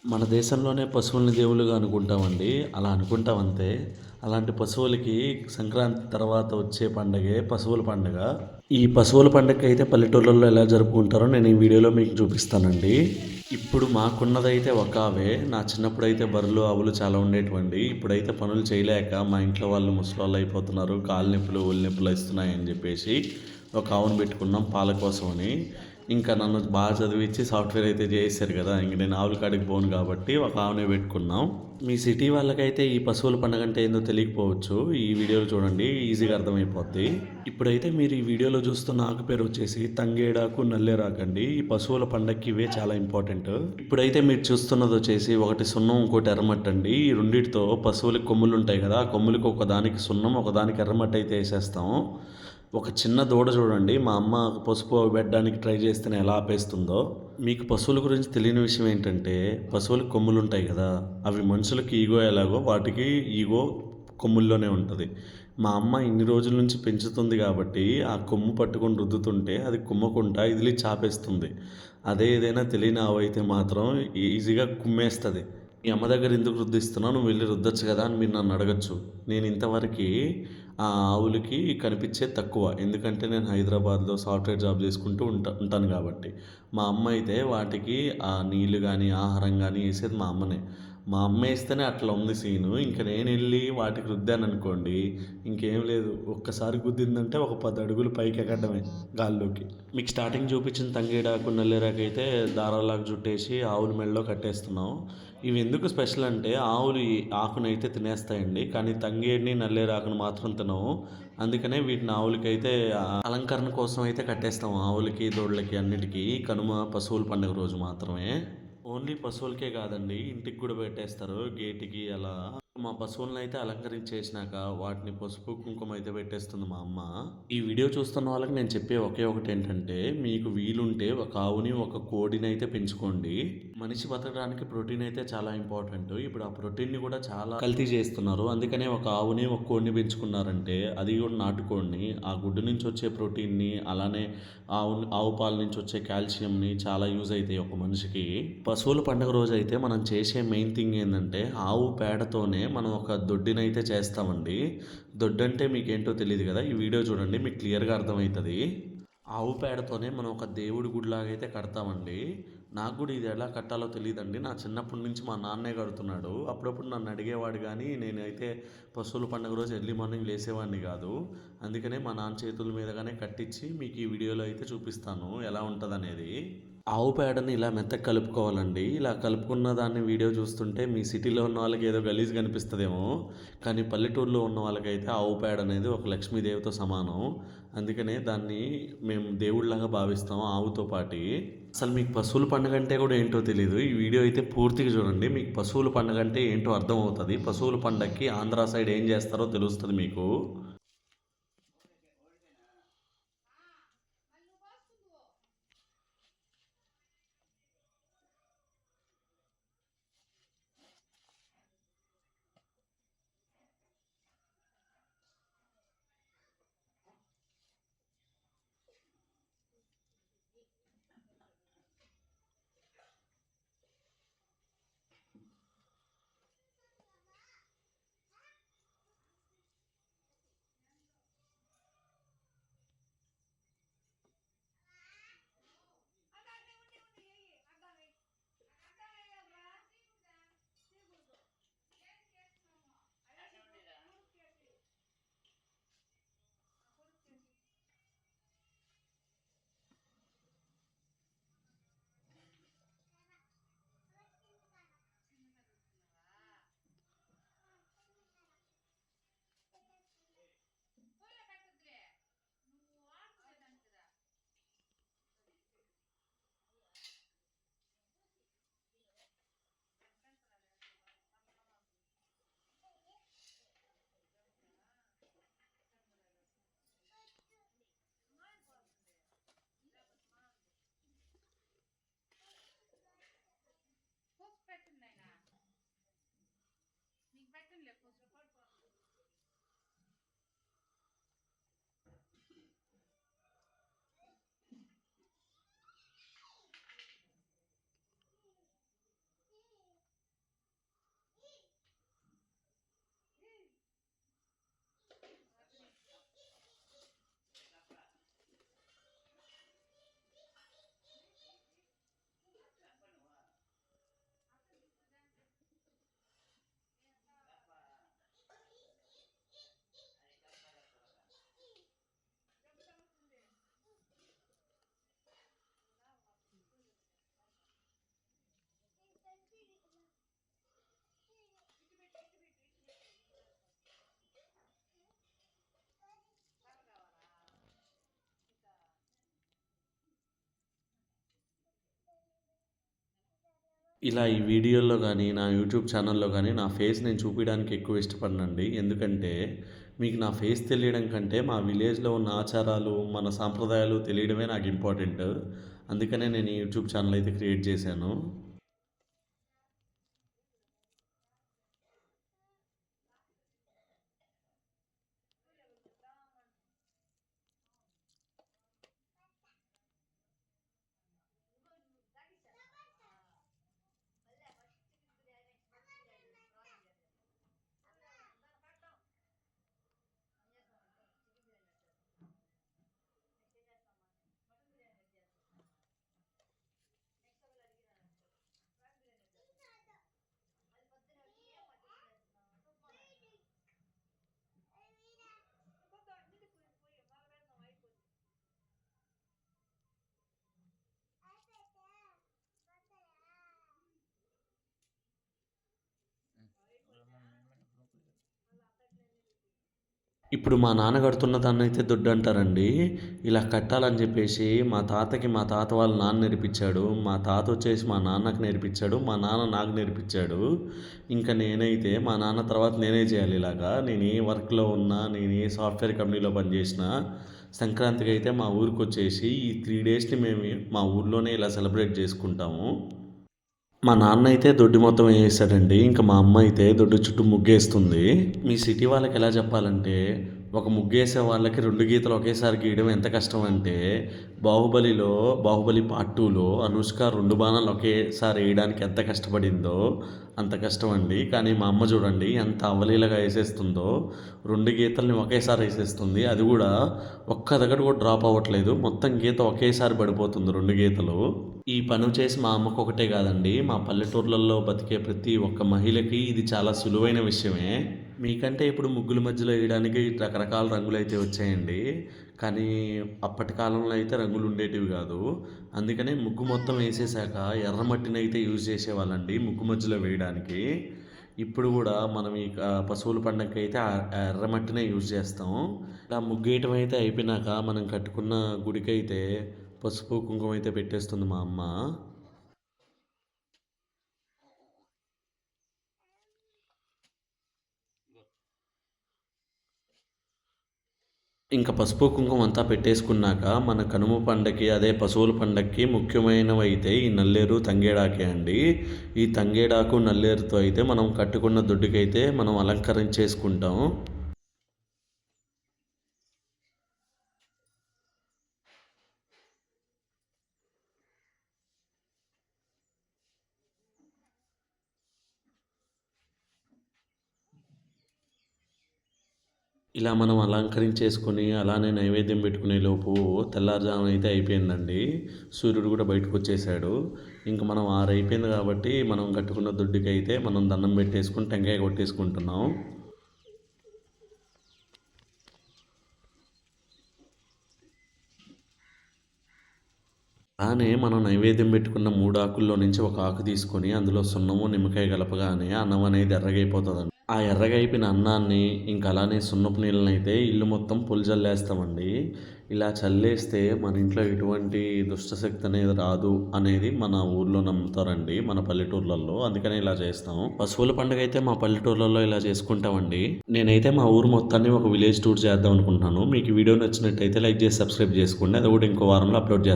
మన దేశంలోనే పశువుల్ని దేవుళ్ళుగా అనుకుంటామండి. అలా అనుకుంటాం అంతే. అలాంటి పశువులకి సంక్రాంతి తర్వాత వచ్చే పండగే పశువుల పండగ. ఈ పశువుల పండగకైతే పల్లెటూర్లలో ఎలా జరుపుకుంటారో నేను ఈ వీడియోలో మీకు చూపిస్తానండి. ఇప్పుడు మాకున్నదైతే ఒక ఆవే. నా చిన్నప్పుడైతే బర్రెలు, ఆవులు చాలా ఉండేటివండి. ఇప్పుడైతే పనులు చేయలేక మా ఇంట్లో వాళ్ళు ముసలోళ్ళు అయిపోతున్నారు. కాళ్ళు నొప్పులు, ఒళ్ళు నొప్పులు ఇస్తున్నాయని చెప్పేసి ఒక ఆవును పెట్టుకున్నాం పాల కోసమని. ఇంకా నన్ను బాగా చదివించి సాఫ్ట్‌వేర్ అయితే చేసేసారు కదా! ఇంక నేను ఆవుల కాడికి పోను కాబట్టి ఒక ఆవునే పెట్టుకున్నాం. మీ సిటీ వాళ్ళకైతే ఈ పశువుల పండగ అంటే ఏందో తెలియకపోవచ్చు. ఈ వీడియోలో చూడండి ఈజీగా అర్థమైపోద్ది. ఇప్పుడైతే మీరు ఈ వీడియోలో చూస్తున్న ఆకు పేరు వచ్చేసి తంగేడాకు, నల్లేరాకండి. ఈ పశువుల పండగకి ఇవే చాలా ఇంపార్టెంట్. ఇప్పుడైతే మీరు చూస్తున్నది వచ్చేసి ఒకటి సున్నం, ఇంకోటి ఎర్రమట్టి అండి. ఈ రెండిటితో పశువులకి కొమ్ములు ఉంటాయి కదా! ఆ కొమ్ములకి ఒకదానికి సున్నం, ఒకదానికి ఎర్రమట్టి అయితే ఏసేస్తాం. ఒక చిన్న దూడ చూడండి మా అమ్మ పసుపు పెట్టడానికి ట్రై చేస్తేనే ఎలా ఆపేస్తుందో. మీకు పశువుల గురించి తెలియని విషయం ఏంటంటే పశువులకు కొమ్ములు ఉంటాయి కదా, అవి మనుషులకి ఈగో ఎలాగో వాటికి ఈగో కొమ్ముల్లోనే ఉంటుంది. మా అమ్మ ఇన్ని రోజుల నుంచి పెంచుతుంది కాబట్టి ఆ కొమ్ము పట్టుకొని రుద్దుతుంటే అది కుమ్మకుంటా ఇదిలి చాపేస్తుంది. అదే ఏదైనా తెలియని ఆవు అయితే మాత్రం ఈజీగా కుమ్మేస్తుంది. మీ అమ్మ దగ్గర ఎందుకు రుద్దిస్తున్నావు, నువ్వు వెళ్ళి రుద్దొచ్చు కదా అని మీరు నన్ను అడగచ్చు. నేను ఇంతవరకు ఆ ఆవులకి కనిపించేది తక్కువ, ఎందుకంటే నేను హైదరాబాద్లో సాఫ్ట్వేర్ జాబ్ చేసుకుంటూ ఉంటాను కాబట్టి. మా అమ్మ అయితే వాటికి ఆ నీళ్ళు కానీ ఆహారం కానీ వేసేది మా అమ్మనే. మా అమ్మ వేస్తేనే అట్లా ఉంది సీను. ఇంకా నేను వెళ్ళి వాటికి రుద్దాను అనుకోండి, ఇంకేం లేదు, ఒక్కసారి గుద్దిందంటే ఒక 10 అడుగులు పైకి ఎక్కడమే గాల్లోకి. మీకు స్టార్టింగ్ చూపించిన తంగేడాకు, నల్లేరాకు అయితే దారాలాగా చుట్టేసి ఆవుల మెడలో కట్టేస్తున్నాం. ఇవి ఎందుకు స్పెషల్ అంటే ఆవులు ఈ ఆకునైతే తినేస్తాయండి, కానీ తంగేడిని నల్లేరాకును మాత్రం తినవు. అందుకనే వీటిని ఆవులకైతే అలంకరణ కోసం అయితే కట్టేస్తాం. ఆవులకి, దూడలకి అన్నిటికీ కనుమ పశువుల పండుగ రోజు మాత్రమే. ఓన్లీ పశువులకే కాదండి, ఇంటికి కూడా పెట్టేస్తారు గేటుకి అలా. మా పశువులను అయితే అలంకరించేసినాక వాటిని పసుపు కుంకుమ అయితే పెట్టేస్తుంది మా అమ్మ. ఈ వీడియో చూస్తున్న వాళ్ళకి నేను చెప్పే ఒకే ఒకటి ఏంటంటే, మీకు వీలుంటే ఒక ఆవుని ఒక కోడిని అయితే పెంచుకోండి. మనిషి బతకడానికి ప్రోటీన్ అయితే చాలా ఇంపార్టెంట్. ఇప్పుడు ఆ ప్రోటీన్ని కూడా చాలా కల్తీ చేస్తున్నారు. అందుకనే ఒక ఆవుని ఒక కోడిని పెంచుకున్నారంటే అది కూడా నాటుకోడిని, ఆ గుడ్డు నుంచి వచ్చే ప్రోటీన్ని అలానే ఆవు పాల నుంచి వచ్చే కాల్షియంని చాలా యూజ్ అవుతాయి ఒక మనిషికి. పశువుల పండుగ రోజు అయితే మనం చేసే మెయిన్ థింగ్ ఏంటంటే ఆవు పేడతోనే మనం ఒక దొడ్డినైతే చేస్తామండి. దొడ్డంటే మీకేంటో తెలియదు కదా, ఈ వీడియో చూడండి మీకు క్లియర్గా అర్థమవుతుంది. ఆవు పేడతోనే మనం ఒక దేవుడి గుడిలాగా అయితే కడతామండి. నాకు కూడా ఇది ఎలా కట్టాలో తెలియదండి. నా చిన్నప్పటి నుంచి మా నాన్నే కడుతున్నాడు. అప్పుడప్పుడు నన్ను అడిగేవాడు కానీ నేనైతే పశువుల పండుగ రోజు ఎర్లీ మార్నింగ్ లేసేవాడిని కాదు. అందుకనే మా నాన్న చేతుల మీదగానే కట్టించి మీకు ఈ వీడియోలో అయితే చూపిస్తాను ఎలా ఉంటుంది అనేది. ఆవు పేడని ఇలా మెత్తగా కలుపుకోవాలండి. ఇలా కలుపుకున్న దాన్ని వీడియో చూస్తుంటే మీ సిటీలో ఉన్న వాళ్ళకి ఏదో గలీజ్గా అనిపిస్తుందేమో, కానీ పల్లెటూరులో ఉన్న వాళ్ళకైతే ఆవు పేడ అనేది ఒక లక్ష్మీదేవితో సమానం. అందుకనే దాన్ని మేము దేవుడిలాగా భావిస్తాం ఆవుతో పాటి. అసలు మీకు పశువుల పండుగ అంటే కూడా ఏంటో తెలియదు, ఈ వీడియో అయితే పూర్తిగా చూడండి, మీకు పశువుల పండుగ అంటే ఏంటో అర్థమవుతుంది. పశువుల పండగకి ఆంధ్ర సైడ్ ఏం చేస్తారో తెలుస్తుంది మీకు. ఇలా ఈ వీడియోల్లో గానీ, నా యూట్యూబ్ ఛానల్‌లో గానీ, నా ఫేస్ నేను చూపియడానికి ఎక్కువ ఇష్టపడనండి. ఎందుకంటే, మీకు నా ఫేస్ తెలియడం కంటే, మా విలేజ్‌లో ఉన్న ఆచారాలు, మన సాంప్రదాయాలు తెలియడమే నాకు ఇంపార్టెంట్. అందుకనే నేను ఈ యూట్యూబ్ ఛానల్ అయితే క్రియేట్ చేశాను. ఇప్పుడు మా నాన్న కడుతున్న దాన్నయితే దొడ్డంటారండి. ఇలా కట్టాలని జెప్పేసి మా తాత వాళ్ళ నాన్న నేర్పిచ్చాడు. మా తాత వచ్చేసి మా నాన్నకి నేర్పిచ్చాడు. మా నాన్న నాకు నేర్పిచ్చాడు. ఇంకా నేనైతే మా నాన్న తర్వాత నేనే జేయాలి ఇలాగా. నేను ఏ వర్క్‌లో ఉన్నా, నేను ఏ సాఫ్ట్‌వేర్ కంపెనీలో పనిజేసినా సంక్రాంతికైతే మా ఊరికొచ్చేసి ఈ 3 డేస్‌ని మేము మా ఊర్లోనే ఇలా సెలబ్రేట్ జేసుకుంటాము. మా నాన్న అయితే దొడ్డి మొత్తం ఏసాడండి. ఇంక మా అమ్మ అయితే దొడ్డి చుట్టూ ముగ్గేస్తుంది. మీ సిటీ వాళ్ళకెలా చెప్పాలంటే, ఒక ముగ్గేసే వాళ్ళకి 2 గీతలు ఒకేసారి గీయడం ఎంత కష్టం అంటే, 'బాహుబలి పార్ట్ 2లో' అనుష్క 2 బాణాలు ఒకేసారి ఎయడానికి ఎంత కష్టపడిందో అంత కష్టమండి. కానీ మా అమ్మ చూడండి ఎంత అవలీలగా ఏసేస్తుందో. 2 గీతల్ని ఒకేసారి ఏసేస్తుంది. అది గూడా ఒక్క దగ్గర కూడా డ్రాప్ అవ్వట్లేదు. మొత్తం గీత ఒకేసారి పడిపోతుంది 2 గీతలు. ఈ పని చేసి మా అమ్మకొకటే కాదండి. మా పల్లెటూర్లలో బతికే ప్రతి ఒక్క మహిళకి ఇది చాలా సులువైన విషయమే. మీకంటే ఇప్పుడు ముగ్గుల మధ్యలో ఎయడానికి రకరకాల రంగులైతే వచ్చాయండి. కానీ అప్పటి కాలంలో అయితే రంగులు ఉండేటివి కాదు. అందుకనే ముగ్గు మొత్తం ఏసేసాక ఎర్రమట్టినైతే యూజ్ చేసేవాళ్ళండి ముగ్గు మధ్యలో వేయడానికి. ఇప్పుడు గూడా మనం ఈ పశువుల పండగకైతే ఆ ఎర్రమట్టినే యూజ్ చేస్తాం. ఇలా ముగ్గేయటం అయితే అయిపోయినాక మనం కట్టుకున్న గుడికైతే పసుపు, కుంకుమ అయితే పెట్టేస్తుంది మా అమ్మ. ఇంక పసుపు, కుంకుమ అంతా పెట్టేసుకున్నాక మన కనుమ పండగకి అదే పశువుల పండగకి ముఖ్యమైనవైతే ఈ నల్లేరు, తంగేడాకే అండి. ఈ తంగేడాకు, నల్లేరుతో అయితే మనం కట్టుకున్న దొడ్డికైతే మనం అలంకరించేసుకుంటాం. ఇలా మనం అలంకరించేసుకొని, అలానే నైవేద్యం పెట్టుకునేలోపు తెల్లారుజామున అయితే అయిపోయిందండి. సూర్యుడు కూడా బయటకొచ్చేసాడు. ఇంక మనం 6 అయిపోయింది కాబట్టి, మనం కట్టుకున్న దొడ్డికైతే మనం దండం పెట్టేసుకొని, టెంకాయ కొట్టేసుకుంటున్నాం. అలానే మనం నైవేద్యం పెట్టుకున్న 3 ఆకుల్లో నుంచి ఒక ఆకు తీసుకొని, అందులో సున్నము, నిమ్మకాయ కలపగానే అన్నం అనేది ఎర్రగయిపోతదండి. ఆ ఎర్రగా అయిపోయిన అన్నాన్ని ఇంక అలానే సున్నపు నీళ్ళనైతే ఇల్లు మొత్తం చల్లేస్తామండి. ఇలా చల్లేస్తే మన ఇంట్లో ఎటువంటి దుష్టశక్తి అనేది రాదు అనేది మన ఊర్లో నమ్ముతారండి. మన పల్లెటూర్లలో. అందుకనే ఇలా చేస్తాం. పశువుల పండుగ అయితే మా పల్లెటూర్లలో ఇలా చేసుకుంటామండి. నేనైతే మా ఊరు మొత్తాన్ని ఒక విలేజ్ టూర్ చేద్దాం అనుకుంటున్నాను. మీకు ఈ వీడియో నచ్చినట్టయితే లైక్ చేసి సబ్స్క్రైబ్ చేసుకోండి. అది కూడా ఇంకో వారంలో అప్లోడ్ చేస్తాను.